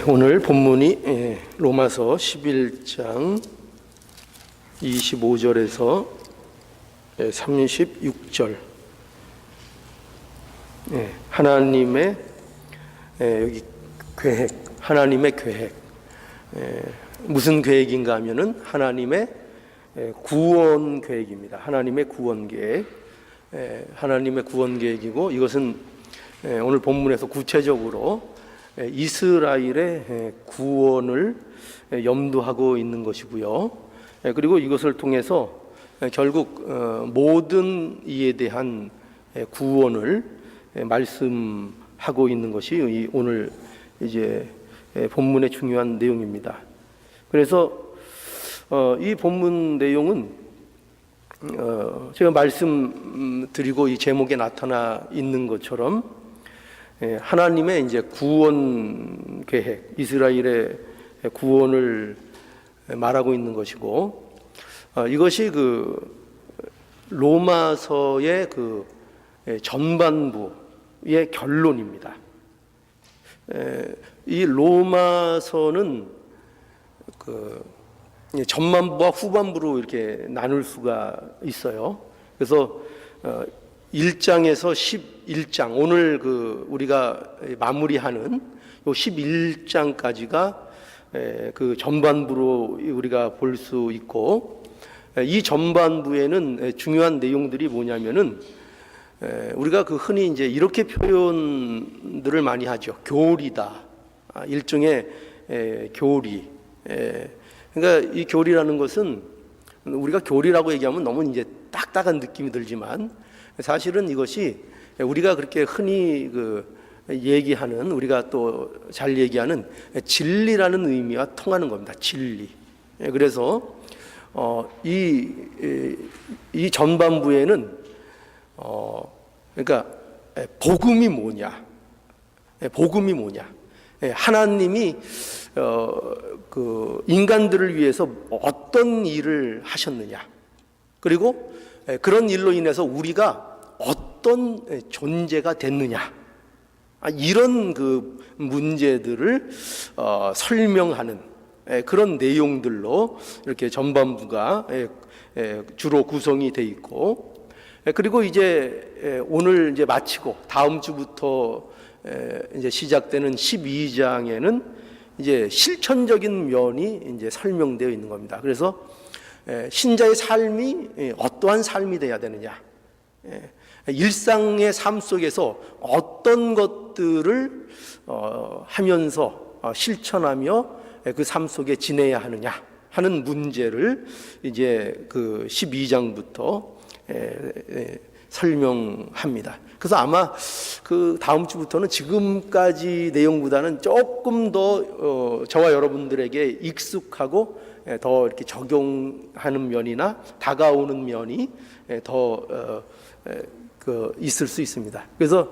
오늘 본문이 로마서 11장 25절에서 36절. 하나님의 여기 계획, 하나님의 계획. 무슨 계획인가 하면은 하나님의 구원 계획입니다. 하나님의 구원 계획. 하나님의 구원 계획이고, 이것은 오늘 본문에서 구체적으로 이스라엘의 구원을 염두하고 있는 것이고요. 그리고 이것을 통해서 결국 모든 이에 대한 구원을 말씀하고 있는 것이 오늘 이제 본문의 중요한 내용입니다. 그래서 이 본문 내용은 제가 말씀드리고 이 제목에 나타나 있는 것처럼 하나님의 이제 구원 계획, 이스라엘의 구원을 말하고 있는 것이고, 이것이 그 로마서의 그 전반부의 결론입니다. 이 로마서는 그 전반부와 후반부로 이렇게 나눌 수가 있어요. 그래서 1장에서 11장, 오늘 그 우리가 마무리하는 요 11장까지가 그 전반부로 우리가 볼 수 있고, 이 전반부에는 중요한 내용들이 뭐냐면은 우리가 그 흔히 이제 이렇게 표현들을 많이 하죠. 교리다. 일종의 교리. 그러니까 이 교리라는 것은 우리가 교리라고 얘기하면 너무 이제 딱딱한 느낌이 들지만, 사실은 이것이 우리가 그렇게 흔히 얘기하는, 우리가 또 잘 얘기하는 진리라는 의미와 통하는 겁니다. 진리. 그래서 이 전반부에는 그러니까 복음이 뭐냐, 복음이 뭐냐, 하나님이 그 인간들을 위해서 어떤 일을 하셨느냐, 그리고 그런 일로 인해서 우리가 어떤 존재가 됐느냐, 이런 그 문제들을 설명하는 그런 내용들로 이렇게 전반부가 주로 구성이 돼 있고, 그리고 이제 오늘 이제 마치고 다음 주부터 이제 시작되는 12장에는 이제 실천적인 면이 이제 설명되어 있는 겁니다. 그래서 신자의 삶이 어떠한 삶이 되어야 되느냐, 일상의 삶 속에서 어떤 것들을 하면서 실천하며 그 삶 속에 지내야 하느냐 하는 문제를 이제 그 12장부터 설명합니다. 그래서 아마 그 다음 주부터는 지금까지 내용보다는 조금 더 저와 여러분들에게 익숙하고 더 이렇게 적용하는 면이나 다가오는 면이 더 있을 수 있습니다. 그래서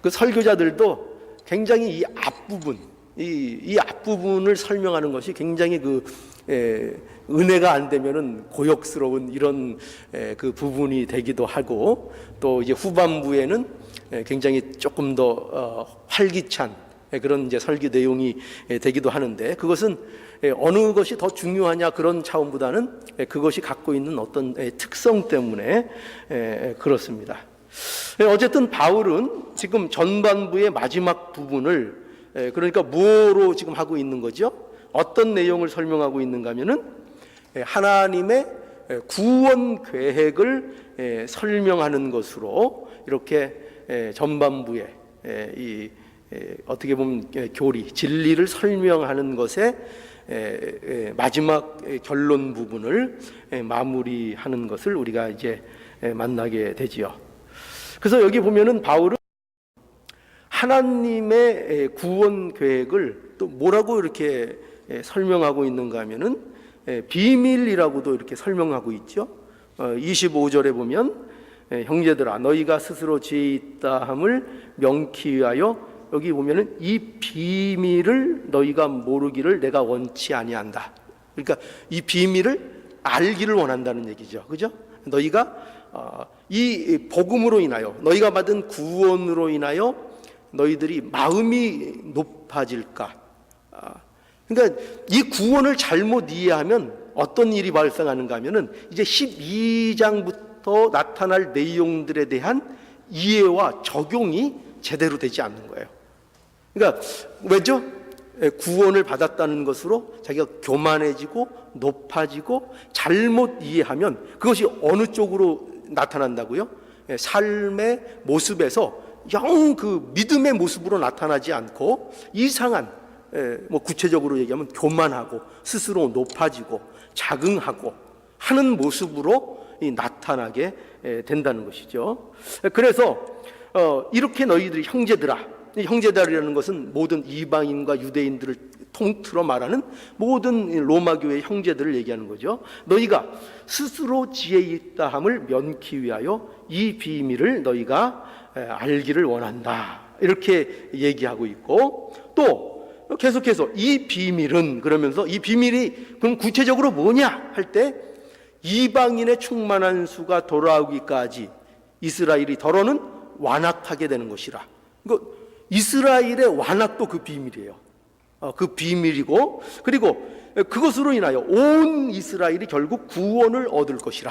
그 설교자들도 굉장히 이 앞부분, 이 앞부분을 설명하는 것이 굉장히 은혜가 안 되면은 고역스러운 이런 그 부분이 되기도 하고, 또 이제 후반부에는 굉장히 조금 더 활기찬 그런 이제 설교 내용이 되기도 하는데, 그것은 어느 것이 더 중요하냐 그런 차원보다는 그것이 갖고 있는 어떤 특성 때문에 그렇습니다. 어쨌든 바울은 지금 전반부의 마지막 부분을 그러니까 뭐로 지금 하고 있는 거죠? 어떤 내용을 설명하고 있는가 하면은 하나님의 구원 계획을 설명하는 것으로 이렇게 전반부에 이 어떻게 보면 교리, 진리를 설명하는 것에 마지막 결론 부분을 마무리하는 것을 우리가 이제 만나게 되지요. 그래서 여기 보면은 바울은 하나님의 구원 계획을 또 뭐라고 이렇게 설명하고 있는가 하면은 비밀이라고도 이렇게 설명하고 있죠. 25절에 보면 형제들아 너희가 스스로 죄 있다함을 명키 위하여, 여기 보면은 이 비밀을 너희가 모르기를 내가 원치 아니한다. 그러니까 이 비밀을 알기를 원한다는 얘기죠. 그죠? 너희가 이 복음으로 인하여, 너희가 받은 구원으로 인하여 너희들이 마음이 높아질까, 그러니까 이 구원을 잘못 이해하면 어떤 일이 발생하는가 하면은 이제 12장부터 나타날 내용들에 대한 이해와 적용이 제대로 되지 않는 거예요. 그러니까 왜죠? 구원을 받았다는 것으로 자기가 교만해지고 높아지고 잘못 이해하면 그것이 어느 쪽으로 나타난다고요? 삶의 모습에서 영 그 믿음의 모습으로 나타나지 않고 이상한, 뭐 구체적으로 얘기하면 교만하고 스스로 높아지고 자긍하고 하는 모습으로 나타나게 된다는 것이죠. 그래서 이렇게 너희들이 형제들아, 형제들이라는 것은 모든 이방인과 유대인들을 통틀어 말하는 모든 로마 교회의 형제들을 얘기하는 거죠. 너희가 스스로 지혜 있다함을 면키 위하여 이 비밀을 너희가 알기를 원한다, 이렇게 얘기하고 있고, 또 계속해서 이 비밀은, 그러면서 이 비밀이 그럼 구체적으로 뭐냐 할 때, 이방인의 충만한 수가 돌아오기까지 이스라엘이 더러는 완악하게 되는 것이라. 그러니까 이스라엘의 완악도 그 비밀이에요. 그 비밀이고, 그리고 그것으로 인하여 온 이스라엘이 결국 구원을 얻을 것이라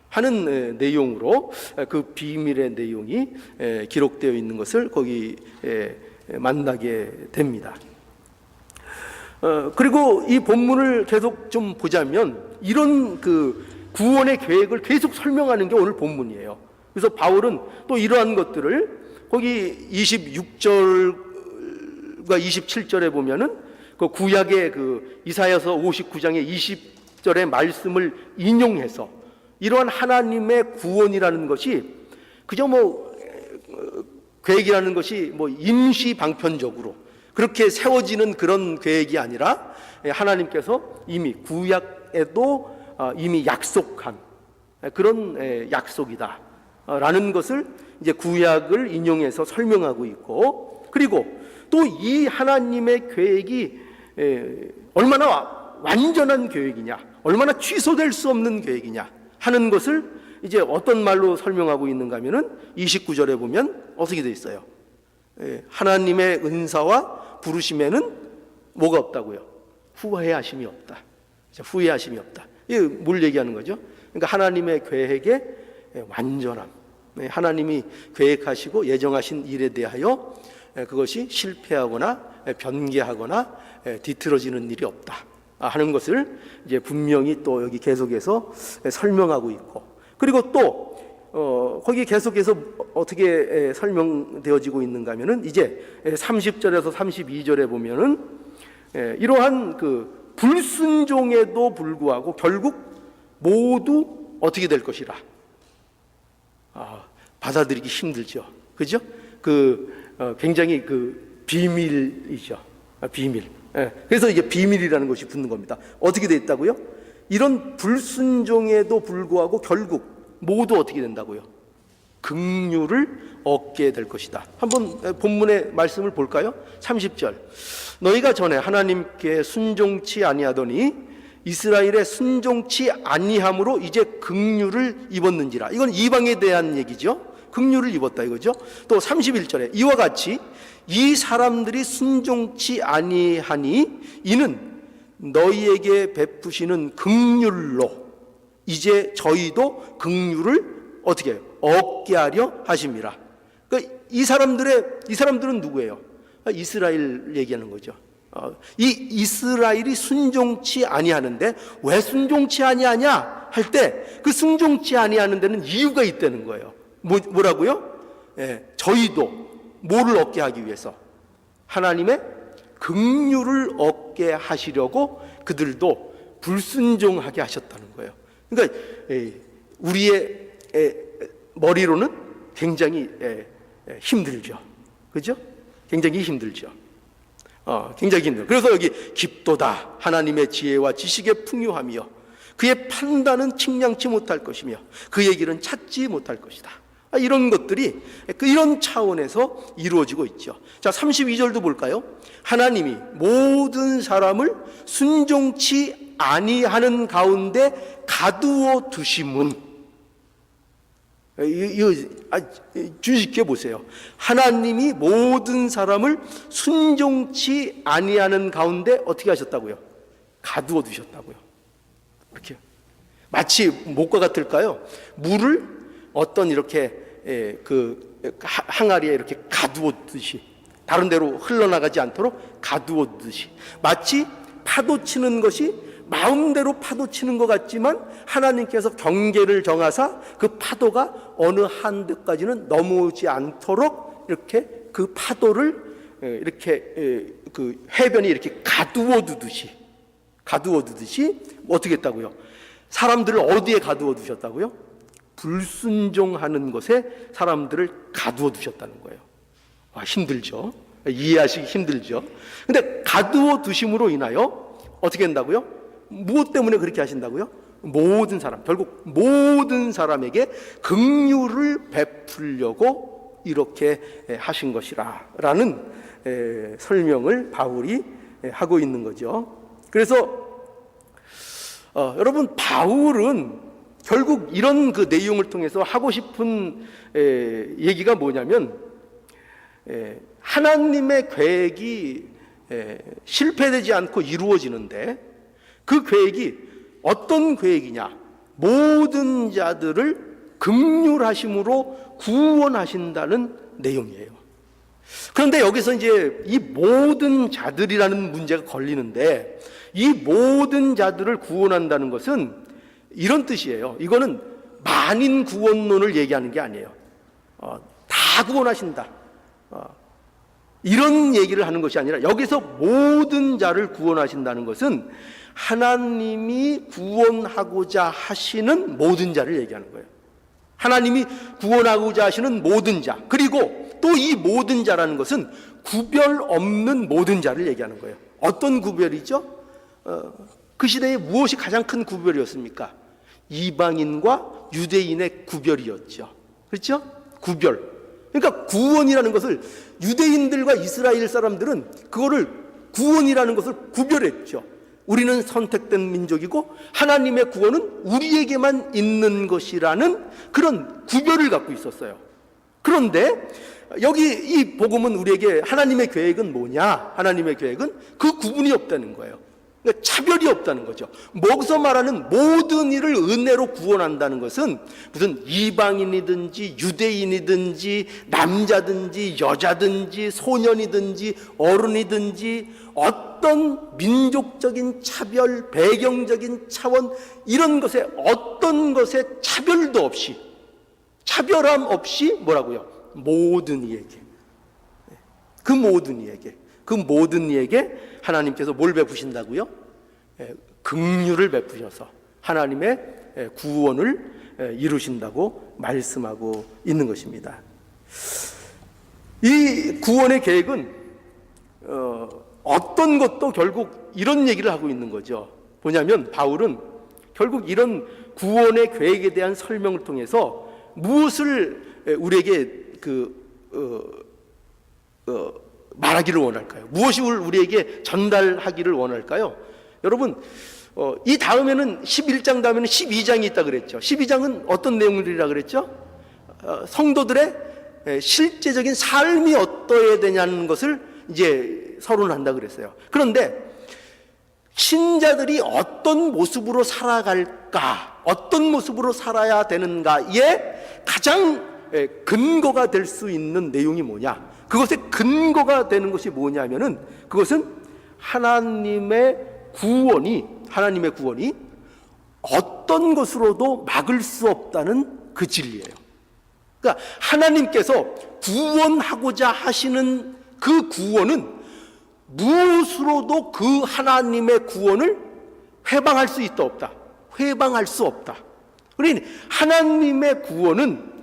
하는 내용으로 그 비밀의 내용이 기록되어 있는 것을 거기 만나게 됩니다. 그리고 이 본문을 계속 좀 보자면 이런 그 구원의 계획을 계속 설명하는 게 오늘 본문이에요. 그래서 바울은 또 이러한 것들을 거기 26절과 27절에 보면은 그 구약의 그 이사야서 59장의 20절의 말씀을 인용해서 이러한 하나님의 구원이라는 것이 그저 뭐 계획이라는 것이 뭐 임시 방편적으로 그렇게 세워지는 그런 계획이 아니라 하나님께서 이미 구약에도 이미 약속한 그런 약속이다 라는 것을 이제 구약을 인용해서 설명하고 있고, 그리고 또 이 하나님의 계획이 얼마나 완전한 계획이냐, 얼마나 취소될 수 없는 계획이냐 하는 것을 이제 어떤 말로 설명하고 있는가 하면은 29절에 보면 어떻게 되어 있어요? 하나님의 은사와 부르심에는 뭐가 없다고요? 후회하심이 없다. 후회하심이 없다. 이게 뭘 얘기하는 거죠? 그러니까 하나님의 계획의 완전함, 하나님이 계획하시고 예정하신 일에 대하여 그것이 실패하거나 변개하거나 뒤틀어지는 일이 없다 하는 것을 이제 분명히 또 여기 계속해서 설명하고 있고, 그리고 또 거기 계속해서 어떻게 설명되어지고 있는가 하면은 이제 30절에서 32절에 보면은 이러한 그 불순종에도 불구하고 결국 모두 어떻게 될 것이라 받아들이기 힘들죠. 그죠? 굉장히 그 비밀이죠. 비밀. 그래서 이게 비밀이라는 것이 붙는 겁니다. 어떻게 돼 있다고요? 이런 불순종에도 불구하고 결국 모두 어떻게 된다고요? 긍휼을 얻게 될 것이다. 한번 본문의 말씀을 볼까요? 30절. 너희가 전에 하나님께 순종치 아니하더니 이스라엘의 순종치 아니함으로 이제 긍휼을 입었는지라. 이건 이방에 대한 얘기죠. 긍휼을 입었다 이거죠. 또 31절에 이와 같이 이 사람들이 순종치 아니하니 이는 너희에게 베푸시는 긍휼로 이제 저희도 긍휼을 어떻게 해요? 얻게 하려 하심이라. 그러니까 이 사람들은 누구예요? 이스라엘 얘기하는 거죠. 이 이스라엘이 순종치 아니하는데 왜 순종치 아니하냐 할 때 그 순종치 아니하는 데는 이유가 있다는 거예요. 뭐라고요? 저희도 뭐를 얻게 하기 위해서 하나님의 긍휼을 얻게 하시려고 그들도 불순종하게 하셨다는 거예요. 그러니까 우리의 머리로는 굉장히 힘들죠. 그죠? 굉장히 힘들죠. 굉장히 힘들어요. 그래서 여기 깊도다 하나님의 지혜와 지식의 풍요하며 그의 판단은 측량치 못할 것이며 그의 길은 찾지 못할 것이다. 이런 것들이 이런 차원에서 이루어지고 있죠. 자, 32절도 볼까요? 하나님이 모든 사람을 순종치 아니하는 가운데 가두어 두심은 주의 깊게 보세요. 하나님이 모든 사람을 순종치 아니하는 가운데 어떻게 하셨다고요? 가두어 두셨다고요. 이렇게 마치 못과 같을까요? 물을 어떤 이렇게 그 항아리에 이렇게 가두어 두듯이, 다른 데로 흘러나가지 않도록 가두어 두듯이, 마치 파도 치는 것이 마음대로 파도 치는 것 같지만 하나님께서 경계를 정하사 그 파도가 어느 한도까지는 넘어오지 않도록 이렇게 그 파도를 이렇게 그 해변이 이렇게 가두어 두듯이 어떻게 했다고요? 사람들을 어디에 가두어 두셨다고요? 불순종하는 것에 사람들을 가두어 두셨다는 거예요. 힘들죠? 이해하시기 힘들죠? 근데 가두어 두심으로 인하여 어떻게 된다고요? 무엇 때문에 그렇게 하신다고요? 모든 사람, 결국 모든 사람에게 긍휼을 베풀려고 이렇게 하신 것이라 라는 설명을 바울이 하고 있는 거죠. 그래서 여러분, 바울은 결국 이런 그 내용을 통해서 하고 싶은 얘기가 뭐냐면, 하나님의 계획이 실패되지 않고 이루어지는데 그 계획이 어떤 계획이냐? 모든 자들을 긍휼하심으로 구원하신다는 내용이에요. 그런데 여기서 이제 이 모든 자들이라는 문제가 걸리는데, 이 모든 자들을 구원한다는 것은 이런 뜻이에요. 이거는 만인 구원론을 얘기하는 게 아니에요. 다 구원하신다, 이런 얘기를 하는 것이 아니라, 여기서 모든 자를 구원하신다는 것은 하나님이 구원하고자 하시는 모든 자를 얘기하는 거예요. 하나님이 구원하고자 하시는 모든 자, 그리고 또 이 모든 자라는 것은 구별 없는 모든 자를 얘기하는 거예요. 어떤 구별이죠? 그 시대에 무엇이 가장 큰 구별이었습니까? 이방인과 유대인의 구별이었죠. 그렇죠? 구별. 그러니까 구원이라는 것을, 유대인들과 이스라엘 사람들은 그거를 구원이라는 것을 구별했죠. 우리는 선택된 민족이고 하나님의 구원은 우리에게만 있는 것이라는 그런 구별을 갖고 있었어요. 그런데 여기 이 복음은 우리에게 하나님의 계획은 뭐냐? 하나님의 계획은 그 구분이 없다는 거예요. 그러니까 차별이 없다는 거죠. 거기서 말하는 모든 이를 은혜로 구원한다는 것은 무슨 이방인이든지 유대인이든지 남자든지 여자든지 소년이든지 어른이든지 어떤 민족적인 차별, 배경적인 차원, 이런 것에 어떤 것에 차별도 없이, 차별함 없이 뭐라고요? 모든 이에게, 그 모든 이에게 하나님께서 뭘 베푸신다고요? 긍휼을 베푸셔서 하나님의 구원을 이루신다고 말씀하고 있는 것입니다. 이 구원의 계획은 어떤 것도 결국 이런 얘기를 하고 있는 거죠. 뭐냐면 바울은 결국 이런 구원의 계획에 대한 설명을 통해서 무엇을 우리에게 말하기를 원할까요? 무엇이 우리에게 전달하기를 원할까요? 여러분, 이 다음에는 11장 다음에는 12장이 있다 그랬죠. 12장은 어떤 내용들이라 그랬죠? 성도들의 실제적인 삶이 어떠해야 되냐는 것을 이제 서론한다 그랬어요. 그런데 신자들이 어떤 모습으로 살아갈까, 어떤 모습으로 살아야 되는가에 가장 근거가 될 수 있는 내용이 뭐냐? 그것의 근거가 되는 것이 뭐냐면은, 그것은 하나님의 구원이 어떤 것으로도 막을 수 없다는 그 진리예요. 그러니까 하나님께서 구원하고자 하시는 그 구원은 무엇으로도 그 하나님의 구원을 회방할 수 있다 없다. 회방할 수 없다. 그러니 하나님의 구원은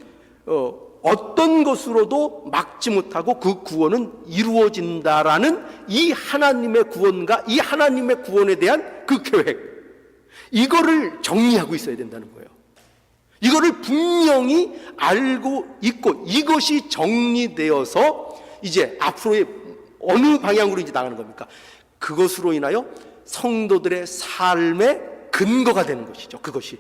어떤 것으로도 막지 못하고 그 구원은 이루어진다라는 이 하나님의 구원과 이 하나님의 구원에 대한 그 계획, 이거를 정리하고 있어야 된다는 거예요. 이거를 분명히 알고 있고, 이것이 정리되어서 이제 앞으로의 어느 방향으로 이제 나가는 겁니까? 그것으로 인하여 성도들의 삶의 근거가 되는 것이죠. 그것이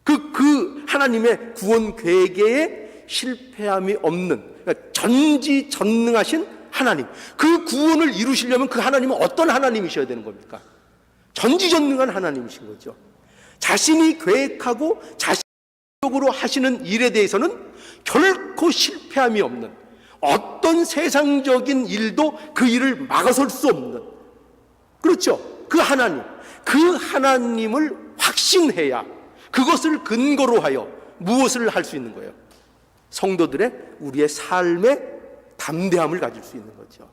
그 하나님의 구원 계획에 실패함이 없는, 그러니까 전지전능하신 하나님, 그 구원을 이루시려면 그 하나님은 어떤 하나님이셔야 되는 겁니까? 전지전능한 하나님이신 거죠. 자신이 계획하고 자신적으로 하시는 일에 대해서는 결코 실패함이 없는, 어떤 세상적인 일도 그 일을 막아설 수 없는, 그렇죠? 그 하나님을 확신해야 그것을 근거로 하여 무엇을 할 수 있는 거예요? 성도들의 우리의 삶의 담대함을 가질 수 있는 거죠.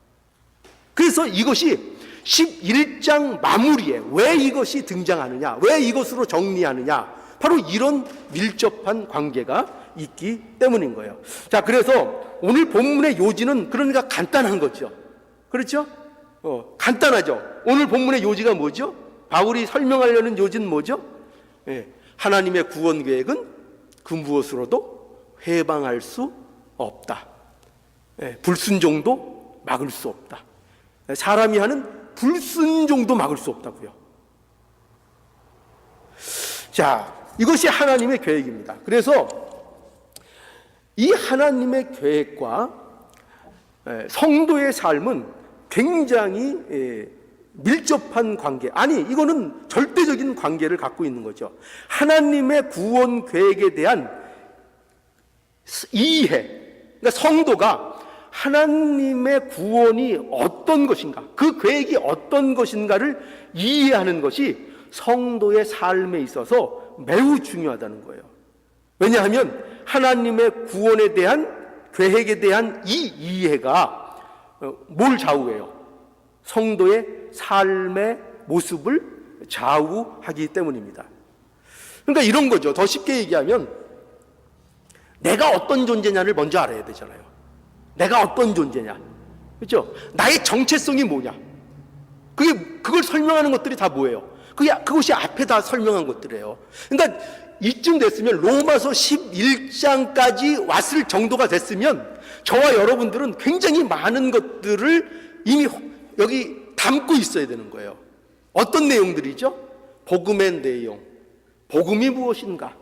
그래서 이것이 11장 마무리에 왜 이것이 등장하느냐, 왜 이것으로 정리하느냐, 바로 이런 밀접한 관계가 있기 때문인 거예요. 자, 그래서 오늘 본문의 요지는 그러니까 간단한 거죠. 그렇죠? 간단하죠. 오늘 본문의 요지가 뭐죠? 바울이 설명하려는 요지는 뭐죠? 하나님의 구원 계획은 그 무엇으로도 회방할 수 없다. 불순종도 막을 수 없다. 사람이 하는 불순종도 막을 수 없다고요. 자, 이것이 하나님의 계획입니다. 그래서 이 하나님의 계획과 성도의 삶은 굉장히 밀접한 관계, 아니 이거는 절대적인 관계를 갖고 있는 거죠. 하나님의 구원 계획에 대한 이해, 그러니까 성도가 하나님의 구원이 어떤 것인가, 그 계획이 어떤 것인가를 이해하는 것이 성도의 삶에 있어서 매우 중요하다는 거예요. 왜냐하면 하나님의 구원에 대한 계획에 대한 이 이해가 뭘 좌우해요? 성도의 삶의 모습을 좌우하기 때문입니다. 그러니까 이런 거죠. 더 쉽게 얘기하면 내가 어떤 존재냐를 먼저 알아야 되잖아요. 내가 어떤 존재냐, 그렇죠? 나의 정체성이 뭐냐, 그걸 설명하는 것들이 다 뭐예요? 그것이 앞에 다 설명한 것들이에요. 그러니까 이쯤 됐으면, 로마서 11장까지 왔을 정도가 됐으면 저와 여러분들은 굉장히 많은 것들을 이미 여기 담고 있어야 되는 거예요. 어떤 내용들이죠? 복음의 내용, 복음이 무엇인가,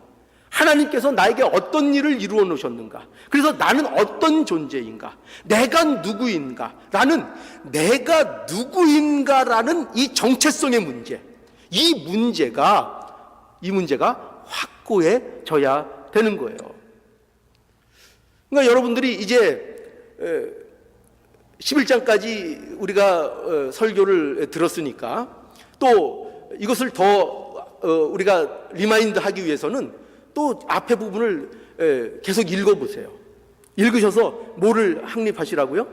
하나님께서 나에게 어떤 일을 이루어 놓으셨는가, 그래서 나는 어떤 존재인가, 내가 누구인가, 내가 누구인가라는 이 정체성의 문제, 이 문제가 확고해져야 되는 거예요. 그러니까 여러분들이 이제 11장까지 우리가 설교를 들었으니까 또 이것을 더 우리가 리마인드 하기 위해서는 또 앞에 부분을 계속 읽어보세요. 읽으셔서 뭐를 확립하시라고요?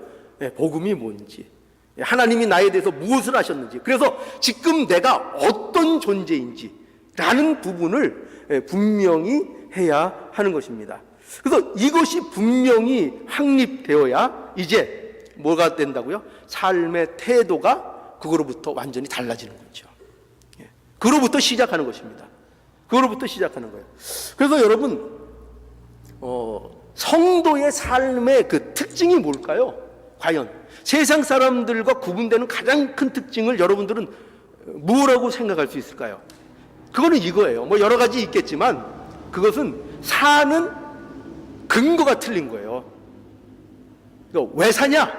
복음이 뭔지, 하나님이 나에 대해서 무엇을 하셨는지, 그래서 지금 내가 어떤 존재인지 라는 부분을 분명히 해야 하는 것입니다. 그래서 이것이 분명히 확립되어야 이제 뭐가 된다고요? 삶의 태도가 그거로부터 완전히 달라지는 거죠. 그거로부터 시작하는 것입니다. 그거로부터 시작하는 거예요. 그래서 여러분, 성도의 삶의 그 특징이 뭘까요? 과연 세상 사람들과 구분되는 가장 큰 특징을 여러분들은 뭐라고 생각할 수 있을까요? 그거는 이거예요. 뭐 여러 가지 있겠지만 그것은 사는 근거가 틀린 거예요. 왜 사냐?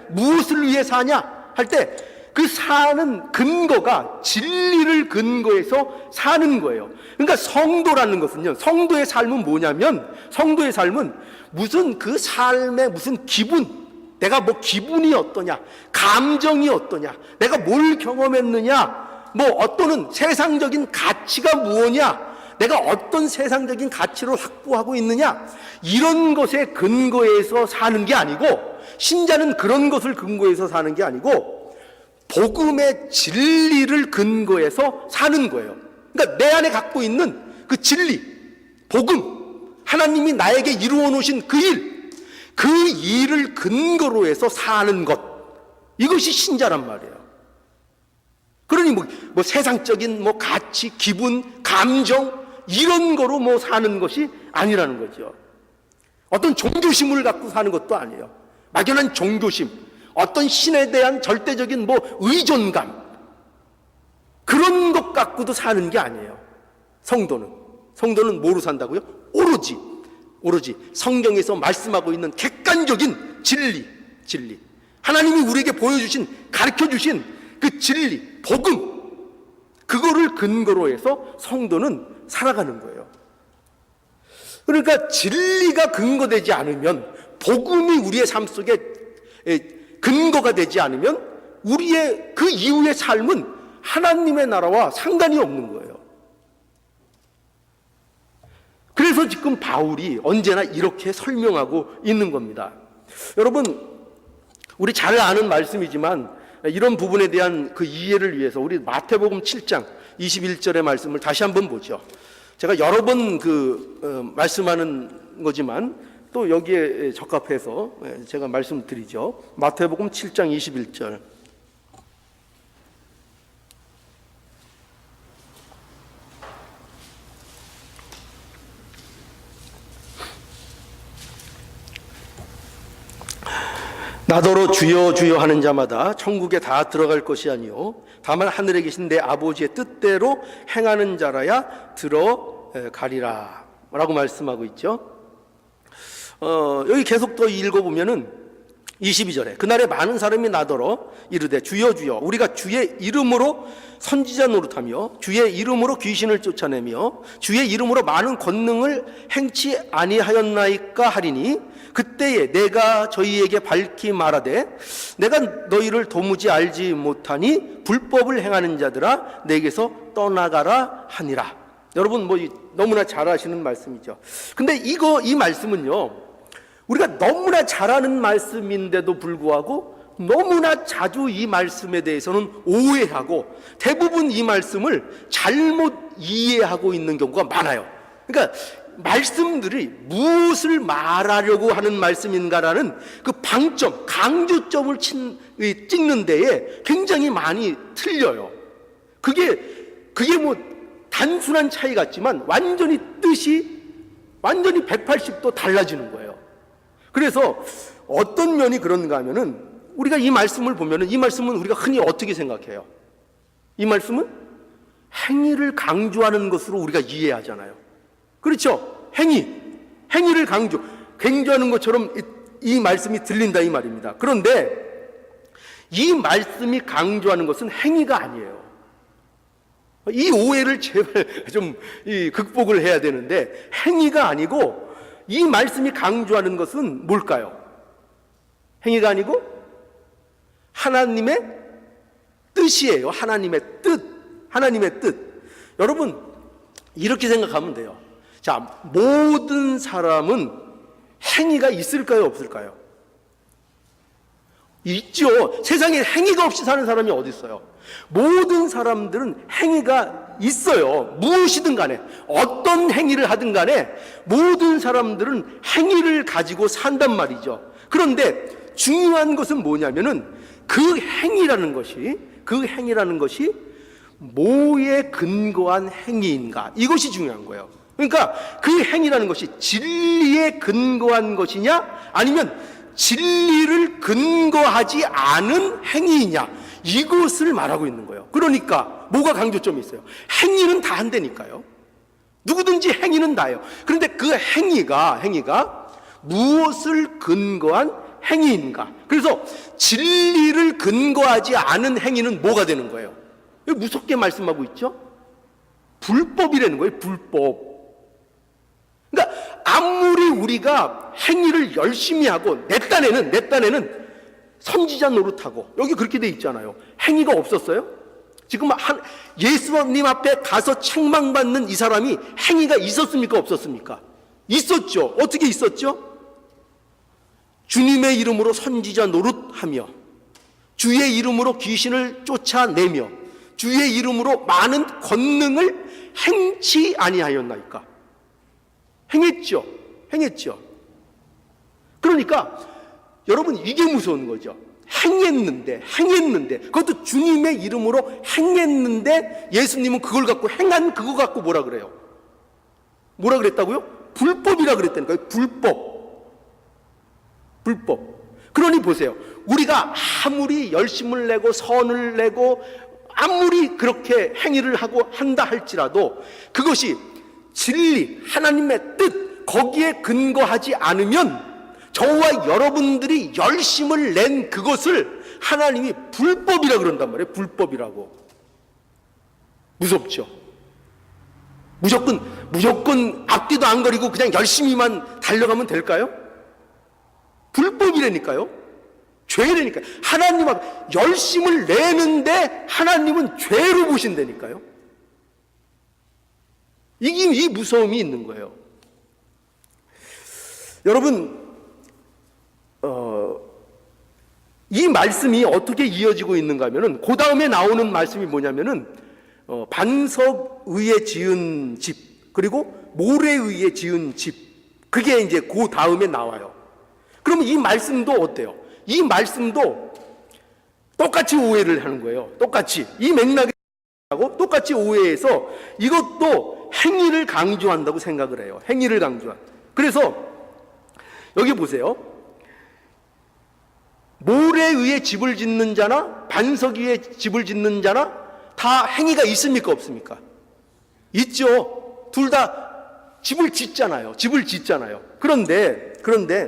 무엇을 위해 사냐? 할 때 그 사는 근거가 진리를 근거해서 사는 거예요. 그러니까 성도라는 것은요, 성도의 삶은 뭐냐면, 성도의 삶은 무슨 그 삶의 무슨 기분, 내가 뭐 기분이 어떠냐, 감정이 어떠냐, 내가 뭘 경험했느냐, 뭐 어떠는 세상적인 가치가 무엇이냐, 내가 어떤 세상적인 가치를 확보하고 있느냐, 이런 것에 근거해서 사는 게 아니고, 신자는 그런 것을 근거해서 사는 게 아니고 복음의 진리를 근거해서 사는 거예요. 그러니까 내 안에 갖고 있는 그 진리, 복음, 하나님이 나에게 이루어 놓으신 그 일을 근거로 해서 사는 것, 이것이 신자란 말이에요. 그러니 뭐 세상적인 뭐 가치, 기분, 감정 이런 거로 뭐 사는 것이 아니라는 거죠. 어떤 종교심을 갖고 사는 것도 아니에요. 막연한 종교심, 어떤 신에 대한 절대적인 뭐 의존감, 그런 것 갖고도 사는 게 아니에요. 성도는 성도는 뭐로 산다고요? 오로지 성경에서 말씀하고 있는 객관적인 진리. 하나님이 우리에게 보여주신, 가르쳐주신 그 진리, 복음, 그거를 근거로 해서 성도는 살아가는 거예요. 그러니까 진리가 근거되지 않으면, 복음이 우리의 삶 속에 근거가 되지 않으면 우리의 그 이후의 삶은 하나님의 나라와 상관이 없는 거예요. 그래서 지금 바울이 언제나 이렇게 설명하고 있는 겁니다. 여러분, 우리 잘 아는 말씀이지만 이런 부분에 대한 그 이해를 위해서 우리 마태복음 7장 21절의 말씀을 다시 한번 보죠. 제가 여러 번 말씀하는 거지만 또 여기에 적합해서 제가 말씀드리죠. 마태복음 7장 21절. 나더러 주여 주여 하는 자마다 천국에 다 들어갈 것이 아니요 다만 하늘에 계신 내 아버지의 뜻대로 행하는 자라야 들어가리라 라고 말씀하고 있죠. 여기 계속 더 읽어보면은 22절에 그날에 많은 사람이 나더러 이르되 주여 주여 우리가 주의 이름으로 선지자 노릇하며 주의 이름으로 귀신을 쫓아내며 주의 이름으로 많은 권능을 행치 아니하였나이까 하리니 그때에 내가 저희에게 밝히 말하되 내가 너희를 도무지 알지 못하니 불법을 행하는 자들아 내게서 떠나가라 하니라. 여러분 너무나 잘 아시는 말씀이죠. 근데 이 말씀은요, 우리가 너무나 잘 아는 말씀인데도 불구하고 너무나 자주 이 말씀에 대해서는 오해하고 대부분 이 말씀을 잘못 이해하고 있는 경우가 많아요. 그러니까 말씀들이 무엇을 말하려고 하는 말씀인가라는 그 방점, 강조점을 찍는 데에 굉장히 많이 틀려요. 그게 단순한 차이 같지만 완전히 뜻이 완전히 180도 달라지는 거예요. 그래서 어떤 면이 그런가 하면은 우리가 이 말씀을 보면은 이 말씀은 우리가 흔히 어떻게 생각해요? 이 말씀은 행위를 강조하는 것으로 우리가 이해하잖아요. 그렇죠? 행위를 강조하는 것처럼 이 말씀이 들린다 이 말입니다. 그런데 이 말씀이 강조하는 것은 행위가 아니에요. 이 오해를 제발 좀 극복을 해야 되는데 행위가 아니고 이 말씀이 강조하는 것은 뭘까요? 행위가 아니고 하나님의 뜻이에요. 하나님의 뜻. 여러분 이렇게 생각하면 돼요. 자, 모든 사람은 행위가 있을까요? 없을까요? 있죠. 세상에 행위가 없이 사는 사람이 어디 있어요? 모든 사람들은 행위가 있어요. 무엇이든 간에 어떤 행위를 하든 간에 모든 사람들은 행위를 가지고 산단 말이죠. 그런데 중요한 것은 뭐냐면은 그 행위라는 것이 뭐에 근거한 행위인가, 이것이 중요한 거예요. 그러니까 그 행위라는 것이 진리에 근거한 것이냐 아니면 진리를 근거하지 않은 행위이냐, 이것을 말하고 있는 거예요. 그러니까 뭐가 강조점이 있어요? 행위는 다 한다니까요. 누구든지 행위는 다예요. 그런데 그 행위가 무엇을 근거한 행위인가? 그래서 진리를 근거하지 않은 행위는 뭐가 되는 거예요? 무섭게 말씀하고 있죠? 불법이라는 거예요. 불법. 그러니까 아무리 우리가 행위를 열심히 하고 내 딴에는 선지자 노릇하고, 여기 그렇게 돼 있잖아요. 행위가 없었어요? 지금 예수님 앞에 가서 책망받는 이 사람이 행위가 있었습니까? 없었습니까? 있었죠. 어떻게 있었죠? 주님의 이름으로 선지자 노릇하며 주의 이름으로 귀신을 쫓아내며 주의 이름으로 많은 권능을 행치 아니하였나이까? 행했죠. 그러니까 여러분, 이게 무서운 거죠. 행했는데 그것도 주님의 이름으로 행했는데 예수님은 그걸 갖고 행한 그거 갖고 뭐라 그래요? 뭐라 그랬다고요? 불법이라 그랬다니까요. 불법. 그러니 보세요. 우리가 아무리 열심을 내고 선을 내고 아무리 그렇게 행위를 하고 한다 할지라도 그것이 진리, 하나님의 뜻, 거기에 근거하지 않으면 저와 여러분들이 열심을 낸 그것을 하나님이 불법이라 그런단 말이에요. 불법이라고. 무섭죠? 무조건 앞뒤도 안 거리고 그냥 열심히만 달려가면 될까요? 불법이라니까요. 죄라니까요. 하나님 앞에 열심을 내는데 하나님은 죄로 보신다니까요. 이 무서움이 있는 거예요. 여러분, 이 말씀이 어떻게 이어지고 있는가 하면은, 그 다음에 나오는 말씀이 뭐냐면은, 반석 위에 지은 집, 그리고 모래 위에 지은 집, 그게 이제 그 다음에 나와요. 그러면 이 말씀도 어때요? 이 말씀도 똑같이 오해를 하는 거예요. 똑같이. 이 맥락에 하고 똑같이 오해해서 이것도 행위를 강조한다고 생각을 해요. 행위를 강조한. 그래서 여기 보세요. 모래 위에 집을 짓는 자나 반석 위에 집을 짓는 자나 다 행위가 있습니까? 없습니까? 있죠. 둘 다 집을 짓잖아요. 집을 짓잖아요. 그런데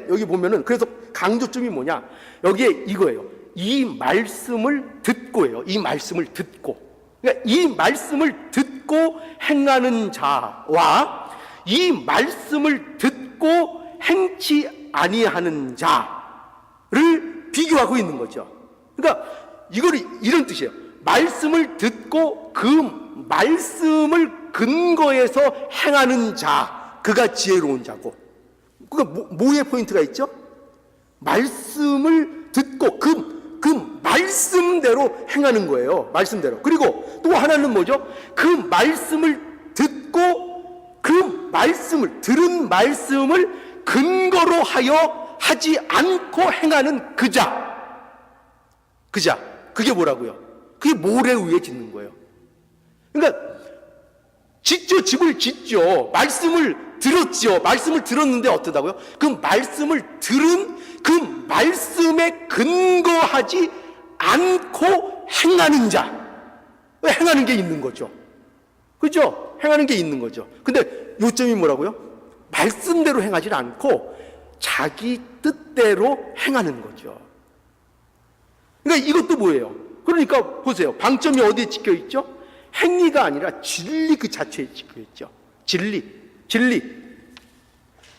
여기 보면은, 그래서 강조점이 뭐냐? 여기에 이거예요. 이 말씀을 듣고예요. 이 말씀을 듣고. 그러니까 이 말씀을 듣고 행하는 자와 이 말씀을 듣고 행치 아니하는 자를 비교하고 있는 거죠. 그러니까 이거를 이런 뜻이에요. 말씀을 듣고 그 말씀을 근거해서 행하는 자, 그가 지혜로운 자고. 그러니까 뭐에 포인트가 있죠? 말씀을 듣고 그 말씀대로 행하는 거예요. 말씀대로. 그리고 또 하나는 뭐죠? 그 말씀을 듣고 그 말씀을, 들은 말씀을 근거로 하여 하지 않고 행하는 그자. 그게 뭐라고요? 그게 모래 위에 짓는 거예요. 그러니까 집을 짓죠. 말씀을 들었죠. 말씀을 들었는데 어떠다고요? 그 말씀을 들은 그 말씀에 근거하지 않고 행하는 자. 행하는 게 있는 거죠. 그죠? 행하는 게 있는 거죠. 근데 요점이 뭐라고요? 말씀대로 행하지 않고 자기 뜻대로 행하는 거죠. 그러니까 이것도 뭐예요? 그러니까 보세요. 방점이 어디에 찍혀 있죠? 행위가 아니라 진리 그 자체에 찍혀 있죠.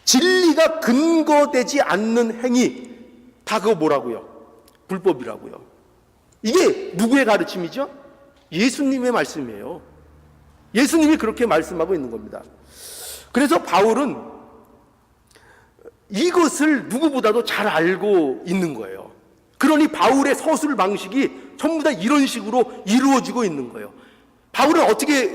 진리가 근거되지 않는 행위, 다 그거 뭐라고요? 불법이라고요. 이게 누구의 가르침이죠? 예수님의 말씀이에요. 예수님이 그렇게 말씀하고 있는 겁니다. 그래서 바울은 이것을 누구보다도 잘 알고 있는 거예요. 그러니 바울의 서술 방식이 전부 다 이런 식으로 이루어지고 있는 거예요. 바울은 어떻게,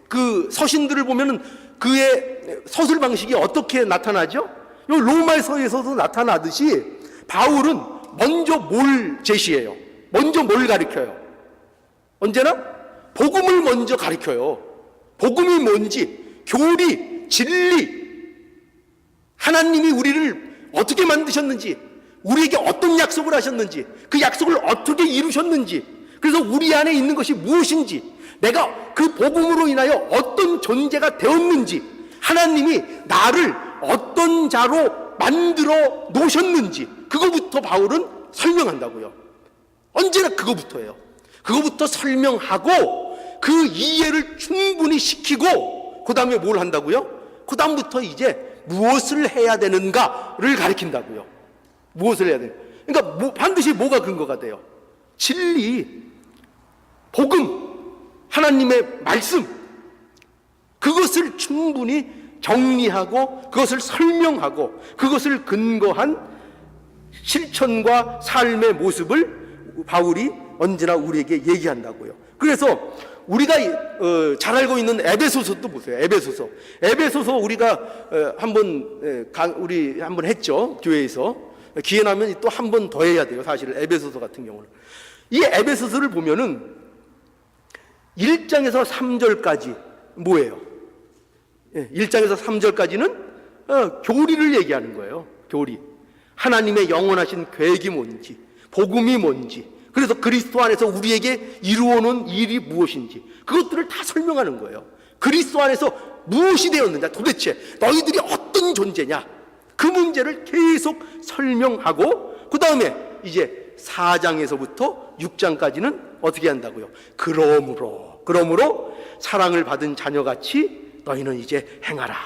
그 서신들을 보면은 그의 서술 방식이 어떻게 나타나죠? 로마서에서도 나타나듯이 바울은 먼저 뭘 제시해요? 먼저 뭘 가르쳐요? 언제나 복음을 먼저 가르쳐요. 복음이 뭔지, 교리, 진리, 하나님이 우리를 어떻게 만드셨는지, 우리에게 어떤 약속을 하셨는지, 그 약속을 어떻게 이루셨는지, 그래서 우리 안에 있는 것이 무엇인지, 내가 그 복음으로 인하여 어떤 존재가 되었는지, 하나님이 나를 어떤 자로 만들어 놓으셨는지, 그거부터 바울은 설명한다고요. 언제나 그거부터예요. 그거부터 설명하고 그 이해를 충분히 시키고 그 다음에 뭘 한다고요? 그 다음부터 이제 무엇을 해야 되는가를 가르친다고요. 무엇을 해야 되는가? 그러니까 반드시 뭐가 근거가 돼요? 진리, 복음, 하나님의 말씀, 그것을 충분히 정리하고 그것을 설명하고 그것을 근거한 실천과 삶의 모습을 바울이 언제나 우리에게 얘기한다고요. 그래서 우리가 잘 알고 있는 에베소서도 보세요. 에베소서 우리가 우리 한번 했죠. 교회에서. 기회 나면 또 한 번 더 해야 돼요. 사실 에베소서 같은 경우는. 이 에베소서를 보면은 1장에서 3절까지 뭐예요? 1장에서 3절까지는 교리를 얘기하는 거예요. 교리. 하나님의 영원하신 계획이 뭔지, 복음이 뭔지, 그래서 그리스도 안에서 우리에게 이루어놓은 일이 무엇인지, 그것들을 다 설명하는 거예요. 그리스도 안에서 무엇이 되었느냐, 도대체 너희들이 어떤 존재냐, 그 문제를 계속 설명하고 그 다음에 이제 4장에서부터 6장까지는 어떻게 한다고요? 그러므로 사랑을 받은 자녀같이 너희는 이제 행하라.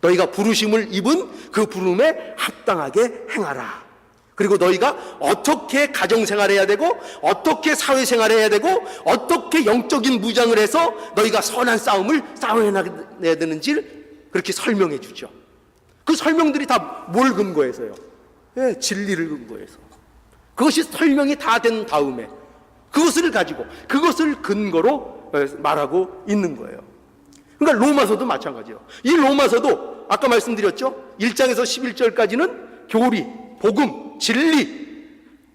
너희가 부르심을 입은 그 부름에 합당하게 행하라. 그리고 너희가 어떻게 가정생활해야 되고 어떻게 사회생활해야 되고 어떻게 영적인 무장을 해서 너희가 선한 싸움을 싸워내야 되는지를 그렇게 설명해 주죠. 그 설명들이 다 뭘 근거해서요? 예, 진리를 근거해서. 그것이 설명이 다 된 다음에 그것을 가지고 그것을 근거로 말하고 있는 거예요. 그러니까 로마서도 마찬가지예요. 이 로마서도 아까 말씀드렸죠? 1장에서 11절까지는 교리, 복음, 진리,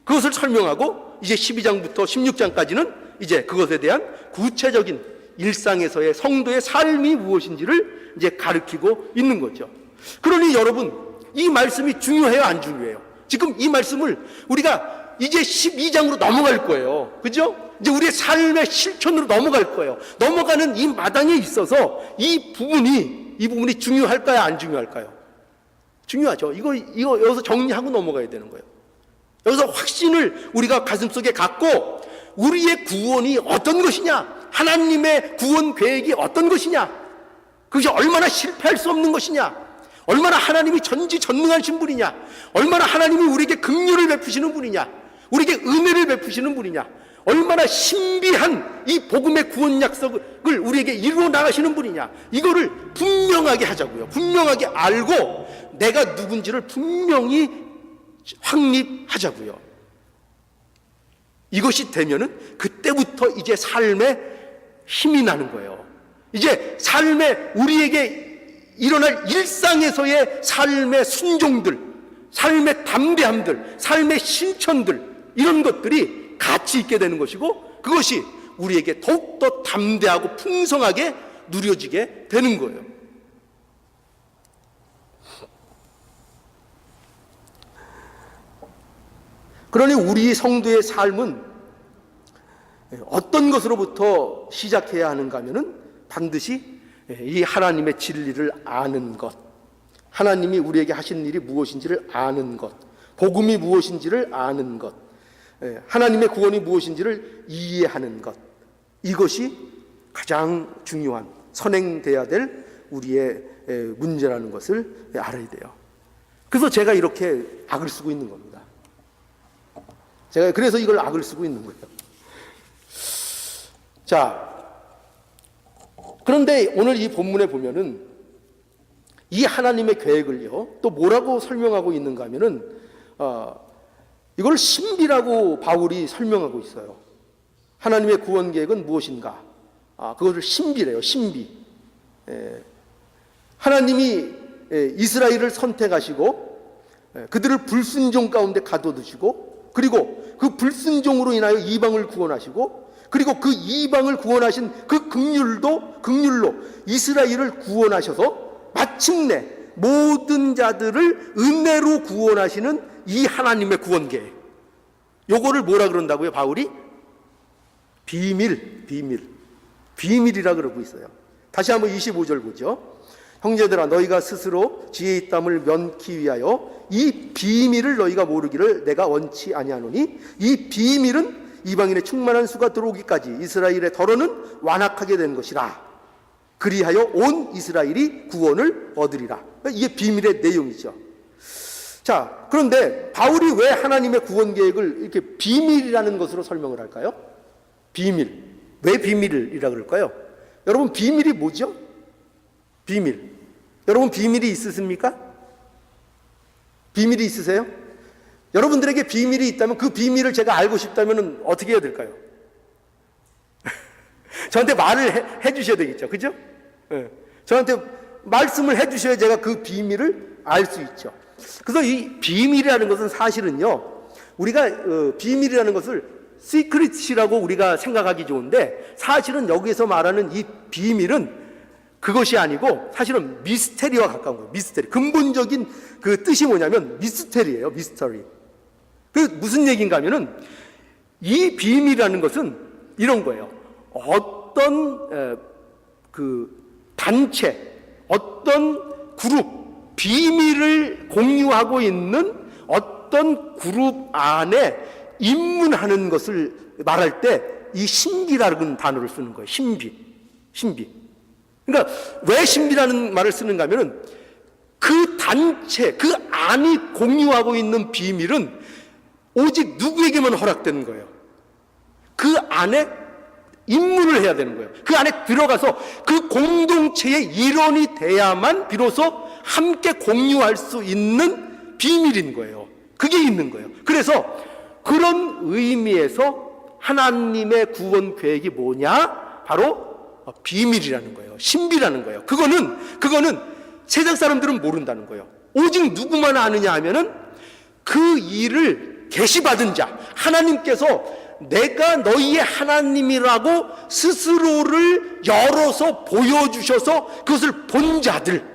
그것을 설명하고 이제 12장부터 16장까지는 이제 그것에 대한 구체적인 일상에서의 성도의 삶이 무엇인지를 이제 가르치고 있는 거죠. 그러니 여러분, 이 말씀이 중요해요, 안 중요해요? 지금 이 말씀을 우리가 이제 12장으로 넘어갈 거예요. 그죠? 이제 우리의 삶의 실천으로 넘어갈 거예요. 넘어가는 이 마당에 있어서 이 부분이 중요할까요, 안 중요할까요? 중요하죠. 이거 여기서 정리하고 넘어가야 되는 거예요. 여기서 확신을 우리가 가슴속에 갖고 우리의 구원이 어떤 것이냐, 하나님의 구원 계획이 어떤 것이냐, 그것이 얼마나 실패할 수 없는 것이냐, 얼마나 하나님이 전지전능하신 분이냐, 얼마나 하나님이 우리에게 긍휼을 베푸시는 분이냐, 우리에게 은혜를 베푸시는 분이냐, 얼마나 신비한 이 복음의 구원 약속을 우리에게 이루어 나가시는 분이냐, 이거를 분명하게 하자고요. 분명하게 알고 내가 누군지를 분명히 확립하자고요. 이것이 되면은 그때부터 이제 삶에 힘이 나는 거예요. 이제 삶에 우리에게 일어날 일상에서의 삶의 순종들, 삶의 담대함들, 삶의 실천들, 이런 것들이 가치 있게 되는 것이고 그것이 우리에게 더욱더 담대하고 풍성하게 누려지게 되는 거예요. 그러니 우리 성도의 삶은 어떤 것으로부터 시작해야 하는가 하면은 반드시 이 하나님의 진리를 아는 것, 하나님이 우리에게 하신 일이 무엇인지를 아는 것, 복음이 무엇인지를 아는 것, 하나님의 구원이 무엇인지를 이해하는 것, 이것이 가장 중요한 선행돼야 될 우리의 문제라는 것을 알아야 돼요. 그래서 제가 이렇게 악을 쓰고 있는 겁니다. 제가 그래서 이걸 악을 쓰고 있는 거예요. 자, 그런데 오늘 이 본문에 보면은 이 하나님의 계획을요, 또 뭐라고 설명하고 있는가 하면은 이걸 신비라고 바울이 설명하고 있어요. 하나님의 구원 계획은 무엇인가? 그것을 신비래요. 신비. 하나님이 이스라엘을 선택하시고 그들을 불순종 가운데 가둬두시고 그리고 그 불순종으로 인하여 이방을 구원하시고 그리고 그 이방을 구원하신 그 긍휼로 이스라엘을 구원하셔서 마침내 모든 자들을 은혜로 구원하시는 이 하나님의 구원 계획, 요거를 뭐라 그런다고요? 바울이 비밀이라 그러고 있어요. 다시 한번 25절 보죠. 형제들아, 너희가 스스로 지혜 있담을 면키 위하여 이 비밀을 너희가 모르기를 내가 원치 아니하노니 이 비밀은 이방인의 충만한 수가 들어오기까지 이스라엘의 덜어는 완악하게 된 것이라. 그리하여 온 이스라엘이 구원을 얻으리라. 이게 비밀의 내용이죠. 자, 그런데 바울이 왜 하나님의 구원 계획을 이렇게 비밀이라는 것으로 설명을 할까요? 비밀. 왜 비밀이라 그럴까요? 여러분, 비밀이 뭐죠? 비밀. 여러분, 비밀이 있으십니까? 비밀이 있으세요? 여러분들에게 비밀이 있다면 그 비밀을 제가 알고 싶다면 어떻게 해야 될까요? 저한테 말을 해 주셔야 되겠죠. 그죠? 네. 저한테 말씀을 해 주셔야 제가 그 비밀을 알 수 있죠. 그래서 이 비밀이라는 것은 사실은요, 우리가 비밀이라는 것을 시크릿이라고 우리가 생각하기 좋은데 사실은 여기서 말하는 이 비밀은 그것이 아니고 사실은 미스테리와 가까운 거예요. 미스테리. 근본적인 그 뜻이 뭐냐면 미스테리예요. 미스터리. 그 무슨 얘기인가 하면은 이 비밀이라는 것은 이런 거예요. 어떤 그 단체, 어떤 그룹, 비밀을 공유하고 있는 어떤 그룹 안에 입문하는 것을 말할 때 이 신비라는 단어를 쓰는 거예요. 신비. 그러니까 왜 신비라는 말을 쓰는가 하면은 그 단체, 그 안이 공유하고 있는 비밀은 오직 누구에게만 허락되는 거예요. 그 안에 입문을 해야 되는 거예요. 그 안에 들어가서 그 공동체의 일원이 돼야만 비로소 함께 공유할 수 있는 비밀인 거예요. 그게 있는 거예요. 그래서 그런 의미에서 하나님의 구원 계획이 뭐냐? 바로 비밀이라는 거예요. 신비라는 거예요. 그거는 세상 사람들은 모른다는 거예요. 오직 누구만 아느냐 하면은 그 일을 계시받은 자, 하나님께서 내가 너희의 하나님이라고 스스로를 열어서 보여주셔서 그것을 본 자들,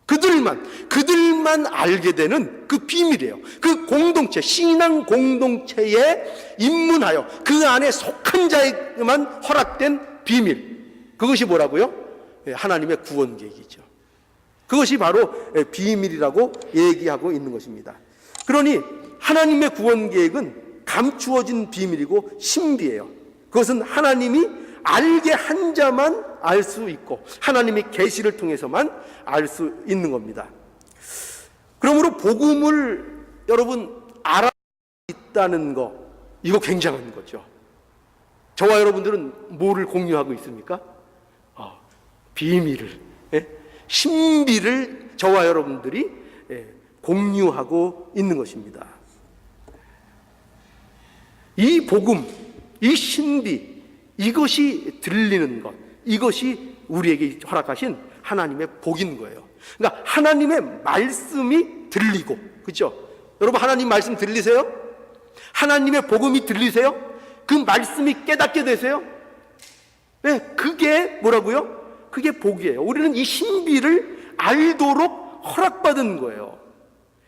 그들만 알게 되는 그 비밀이에요. 그 공동체, 신앙 공동체에 입문하여 그 안에 속한 자에게만 허락된 비밀, 그것이 뭐라고요? 하나님의 구원 계획이죠. 그것이 바로 비밀이라고 얘기하고 있는 것입니다. 그러니 하나님의 구원 계획은 감추어진 비밀이고 신비예요. 그것은 하나님이 알게 한 자만 알 수 있고 하나님의 계시를 통해서만 알 수 있는 겁니다. 그러므로 복음을 여러분 알아 있다는 거, 이거 굉장한 거죠. 저와 여러분들은 뭐를 공유하고 있습니까? 비밀을, 신비를 저와 여러분들이 공유하고 있는 것입니다. 이 복음, 이 신비, 이것이 들리는 것, 이것이 우리에게 허락하신 하나님의 복인 거예요. 그러니까 하나님의 말씀이 들리고, 그렇죠? 여러분 하나님 말씀 들리세요? 하나님의 복음이 들리세요? 그 말씀이 깨닫게 되세요? 네, 그게 뭐라고요? 그게 복이에요. 우리는 이 신비를 알도록 허락받은 거예요.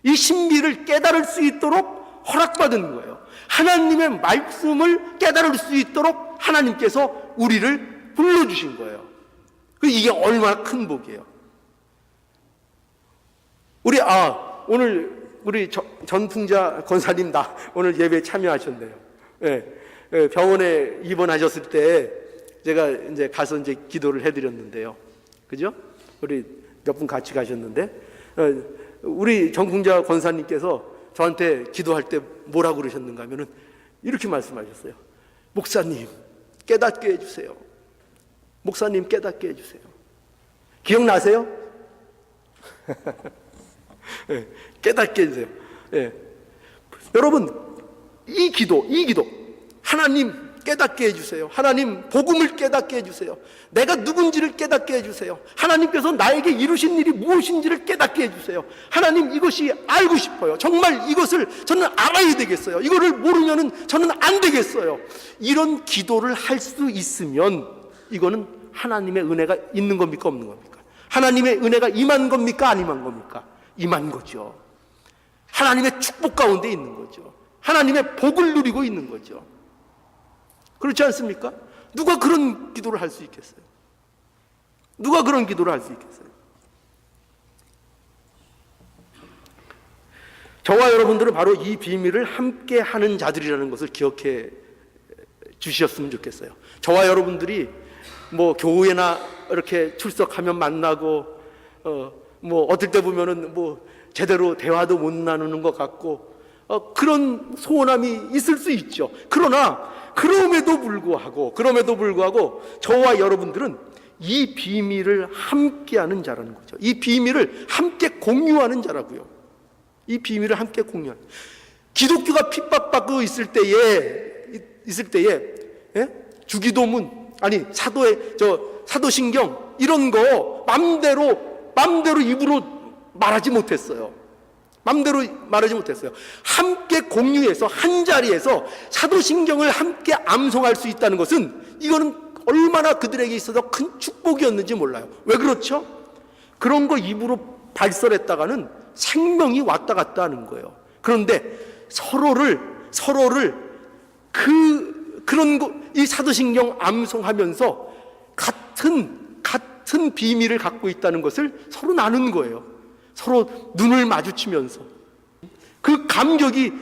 이 신비를 깨달을 수 있도록 허락받은 거예요. 하나님의 말씀을 깨달을 수 있도록 하나님께서 우리를 불러주신 거예요. 이게 얼마나 큰 복이에요. 오늘 우리 전풍자 권사님 오늘 예배에 참여하셨네요. 병원에 입원하셨을 때 제가 이제 가서 이제 기도를 해드렸는데요. 그죠? 우리 몇 분 같이 가셨는데, 우리 전풍자 권사님께서 저한테 기도할 때 뭐라고 그러셨는가 하면은 이렇게 말씀하셨어요. 목사님, 깨닫게 해주세요. 목사님, 깨닫게 해주세요. 기억나세요? 깨닫게 해주세요. 여러분, 이 기도, 하나님 깨닫게 해주세요. 하나님 복음을 깨닫게 해주세요. 내가 누군지를 깨닫게 해주세요. 하나님께서 나에게 이루신 일이 무엇인지를 깨닫게 해주세요. 하나님, 이것이 알고 싶어요. 정말 이것을 저는 알아야 되겠어요. 이거를 모르면은 저는 안 되겠어요. 이런 기도를 할 수 있으면 이거는 하나님의 은혜가 있는 겁니까, 없는 겁니까? 하나님의 은혜가 임한 겁니까, 안 임한 겁니까? 임한 거죠. 하나님의 축복 가운데 있는 거죠. 하나님의 복을 누리고 있는 거죠. 그렇지 않습니까? 누가 그런 기도를 할 수 있겠어요? 누가 그런 기도를 할 수 있겠어요? 저와 여러분들은 바로 이 비밀을 함께 하는 자들이라는 것을 기억해 주셨으면 좋겠어요. 저와 여러분들이 뭐 교회나 이렇게 출석하면 만나고, 어떨 때 보면은 뭐 제대로 대화도 못 나누는 것 같고, 그런 소원함이 있을 수 있죠. 그럼에도 불구하고 저와 여러분들은 이 비밀을 함께하는 자라는 거죠. 이 비밀을 함께 공유하는 자라고요. 이 비밀을 함께 공유하는. 기독교가 핍박받고 있을 때에 주기도문, 아니 사도신경 이런 거 맘대로 입으로 말하지 못했어요. 함께 공유해서 한 자리에서 사도신경을 함께 암송할 수 있다는 것은, 이거는 얼마나 그들에게 있어서 큰 축복이었는지 몰라요. 왜 그렇죠? 그런 거 입으로 발설했다가는 생명이 왔다 갔다 하는 거예요. 그런데 서로를 그런 거, 이 사도신경 암송하면서 같은 같은 비밀을 갖고 있다는 것을 서로 나눈 거예요. 서로 눈을 마주치면서. 그 감격이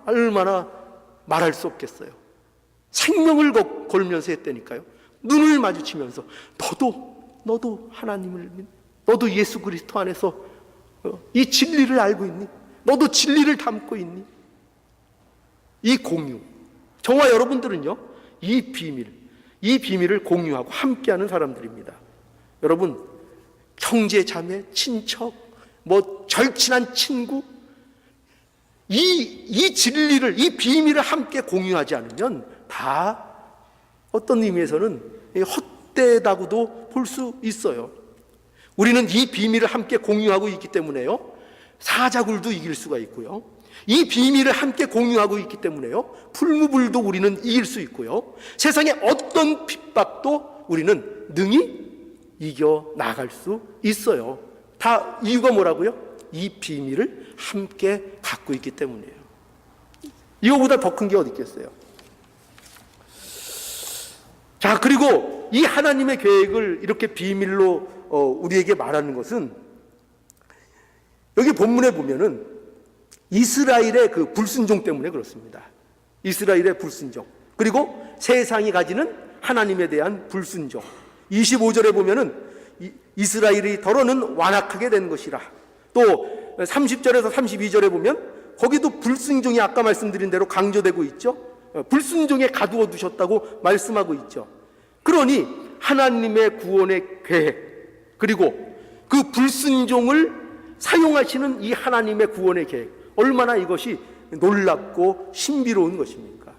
얼마나 말할 수 없겠어요. 생명을 걸면서 했다니까요. 눈을 마주치면서 너도 하나님을 믿, 너도 예수 그리스도 안에서 이 진리를 알고 있니? 너도 진리를 담고 있니? 이 공유, 저와 여러분들은요, 이 비밀을 공유하고 함께하는 사람들입니다. 여러분, 형제, 자매, 친척, 절친한 친구, 이 진리를, 이 비밀을 함께 공유하지 않으면 다 어떤 의미에서는 헛되다고도 볼 수 있어요. 우리는 이 비밀을 함께 공유하고 있기 때문에요, 사자굴도 이길 수가 있고요, 이 비밀을 함께 공유하고 있기 때문에요, 풀무불도 우리는 이길 수 있고요, 세상의 어떤 핍박도 우리는 능히 이겨 나갈 수 있어요. 다 이유가 뭐라고요? 이 비밀을 함께 갖고 있기 때문이에요. 이거보다 더 큰 게 어디 있겠어요? 자, 그리고 이 하나님의 계획을 이렇게 비밀로 우리에게 말하는 것은, 여기 본문에 보면은 이스라엘의 그 불순종 때문에 그렇습니다. 이스라엘의 불순종, 그리고 세상이 가지는 하나님에 대한 불순종. 25절에 보면은 이스라엘이 더러는 완악하게 된 것이라. 또 30절에서 32절에 보면 거기도 불순종이 아까 말씀드린 대로 강조되고 있죠. 불순종에 가두어 두셨다고 말씀하고 있죠. 그러니 하나님의 구원의 계획, 그리고 그 불순종을 사용하시는 이 하나님의 구원의 계획, 얼마나 이것이 놀랍고 신비로운 것입니까?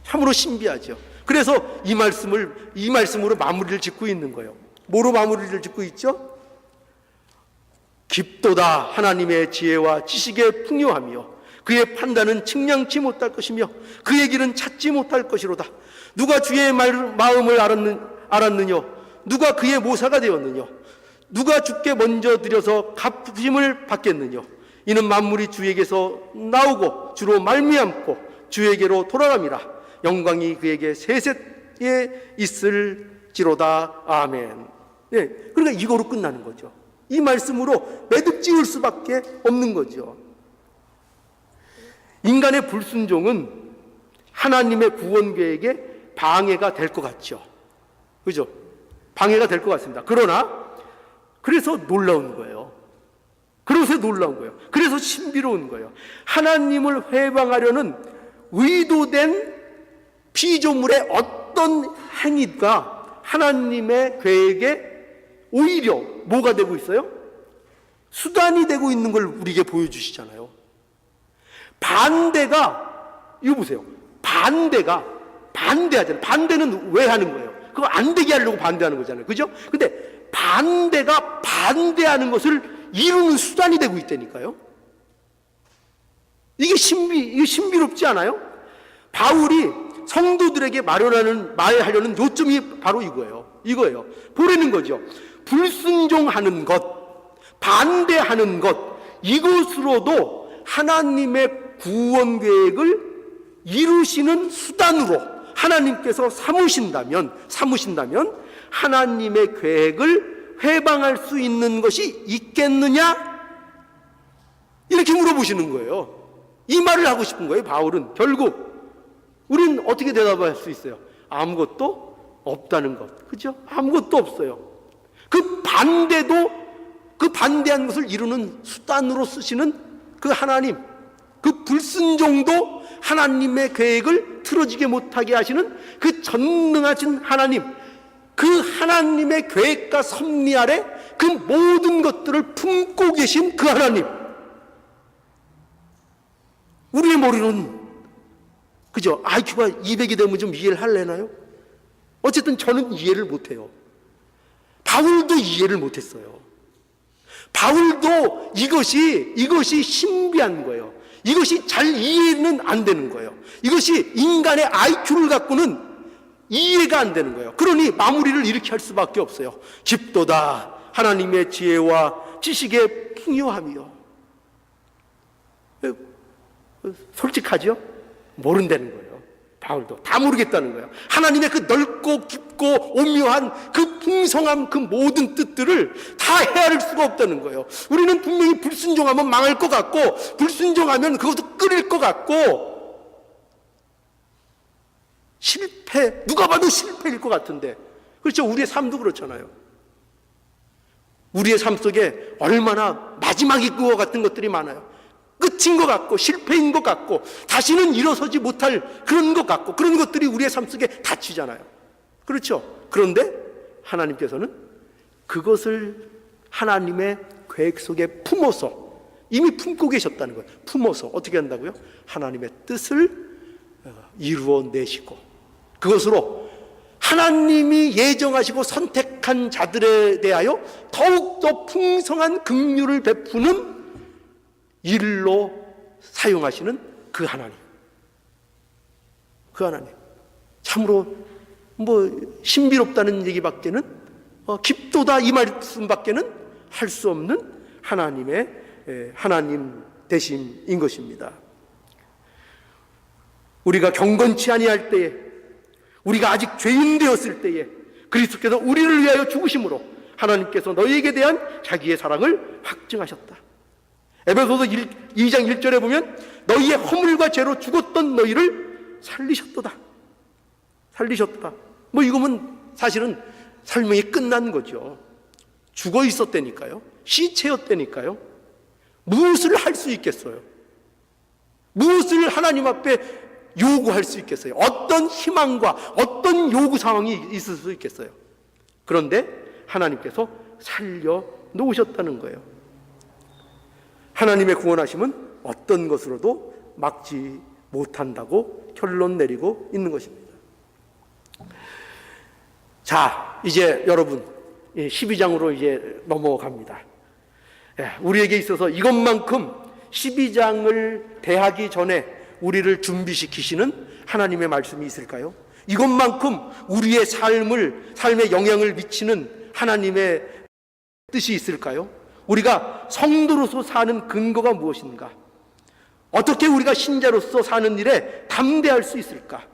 참으로 신비하죠. 그래서 이 말씀으로 마무리를 짓고 있는 거예요. 뭐로 마무리를 짓고 있죠? 깊도다 하나님의 지혜와 지식의 풍요하며 그의 판단은 측량치 못할 것이며 그의 길은 찾지 못할 것이로다. 누가 주의 마음을 알았느냐? 누가 그의 모사가 되었느냐? 누가 주께 먼저 드려서 갚으심을 받겠느냐? 이는 만물이 주에게서 나오고 주로 말미암고 주에게로 돌아갑니다. 영광이 그에게 세세에 있을지로다. 아멘. 네, 그러니까 이거로 끝나는 거죠. 이 말씀으로 매듭 지을 수밖에 없는 거죠. 인간의 불순종은 하나님의 구원 계획에 방해가 될 것 같죠. 그죠? 방해가 될 것 같습니다. 그래서 놀라운 거예요. 그래서 신비로운 거예요. 하나님을 회방하려는 의도된 피조물의 어떤 행위가 하나님의 계획에 오히려 뭐가 되고 있어요? 수단이 되고 있는 걸 우리에게 보여주시잖아요. 이거 보세요. 반대하잖아요. 반대는 왜 하는 거예요? 그거 안 되게 하려고 반대하는 거잖아요. 그죠? 근데 반대가 반대하는 것을 이루는 수단이 되고 있다니까요. 이게 신비롭지 않아요? 바울이 성도들에게 말하려는 요점이 바로 이거예요. 보라는 거죠. 불순종하는 것, 반대하는 것, 이것으로도 하나님의 구원 계획을 이루시는 수단으로 하나님께서 삼으신다면 하나님의 계획을 회방할 수 있는 것이 있겠느냐? 이렇게 물어보시는 거예요. 이 말을 하고 싶은 거예요. 바울은 결국 우리는 어떻게 대답할 수 있어요? 아무것도 없다는 것. 그죠? 아무것도 없어요. 그 반대한 것을 이루는 수단으로 쓰시는 그 하나님, 그 불순종도 하나님의 계획을 틀어지게 못하게 하시는 그 전능하신 하나님, 그 하나님의 계획과 섭리 아래 그 모든 것들을 품고 계신 그 하나님. 우리의 머리는 그죠? IQ가 200이 되면 좀 이해를 하려나요? 어쨌든 저는 이해를 못해요. 바울도 이해를 못했어요. 바울도 이것이 신비한 거예요. 이것이 잘 이해는 안 되는 거예요. 이것이 인간의 IQ를 갖고는 이해가 안 되는 거예요. 그러니 마무리를 이렇게 할 수밖에 없어요. 깊도다 하나님의 지혜와 지식의 풍요하며. 솔직하죠? 모른다는 거예요. 바울도 다 모르겠다는 거예요. 하나님의 그 넓고 깊고 오묘한 그 풍성한 그 모든 뜻들을 다 헤아릴 수가 없다는 거예요. 우리는 분명히 불순종하면 망할 것 같고, 불순종하면 그것도 끓일 것 같고, 실패, 누가 봐도 실패일 것 같은데, 그렇죠? 우리의 삶도 그렇잖아요. 우리의 삶 속에 얼마나 마지막인 것 같은 것들이 많아요. 끝인 것 같고, 실패인 것 같고, 다시는 일어서지 못할 그런 것 같고, 그런 것들이 우리의 삶 속에 닫히잖아요. 그렇죠? 그런데 하나님께서는 그것을 하나님의 계획 속에 품어서, 이미 품고 계셨다는 거예요. 품어서 어떻게 한다고요? 하나님의 뜻을 이루어내시고, 그것으로 하나님이 예정하시고 선택한 자들에 대하여 더욱더 풍성한 긍휼을 베푸는 일로 사용하시는 그 하나님. 그 하나님. 참으로 신비롭다는 얘기밖에는, 깊도다 이 말씀밖에는 할 수 없는 하나님 되심인 것입니다. 우리가 경건치 아니할 때에, 우리가 아직 죄인 되었을 때에 그리스도께서 우리를 위하여 죽으심으로 하나님께서 너희에게 대한 자기의 사랑을 확증하셨다. 에베소서 2장 1절에 보면 너희의 허물과 죄로 죽었던 너희를 살리셨도다. 살리셨다. 이거면 사실은 설명이 끝난 거죠. 죽어 있었다니까요. 시체였다니까요. 무엇을 할 수 있겠어요? 무엇을 하나님 앞에 요구할 수 있겠어요? 어떤 희망과 어떤 요구 상황이 있을 수 있겠어요? 그런데 하나님께서 살려 놓으셨다는 거예요. 하나님의 구원하심은 어떤 것으로도 막지 못한다고 결론 내리고 있는 것입니다. 자, 이제 여러분 12장으로 이제 넘어갑니다. 우리에게 있어서 이것만큼 12장을 대하기 전에 우리를 준비시키시는 하나님의 말씀이 있을까요? 이것만큼 우리의 삶에 영향을 미치는 하나님의 뜻이 있을까요? 우리가 성도로서 사는 근거가 무엇인가? 어떻게 우리가 신자로서 사는 일에 담대할 수 있을까?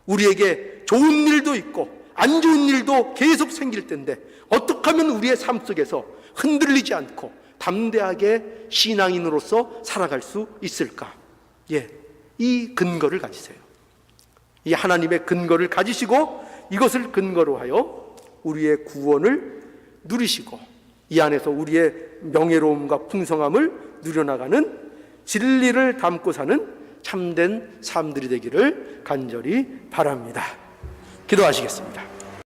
우리에게 좋은 일도 있고 안 좋은 일도 계속 생길 텐데 어떻게 하면 우리의 삶 속에서 흔들리지 않고 담대하게 신앙인으로서 살아갈 수 있을까? 이 근거를 가지세요. 이 하나님의 근거를 가지시고 이것을 근거로 하여 우리의 구원을 누리시고 이 안에서 우리의 명예로움과 풍성함을 누려나가는 진리를 담고 사는 참된 삶들이 되기를 간절히 바랍니다. 기도하시겠습니다.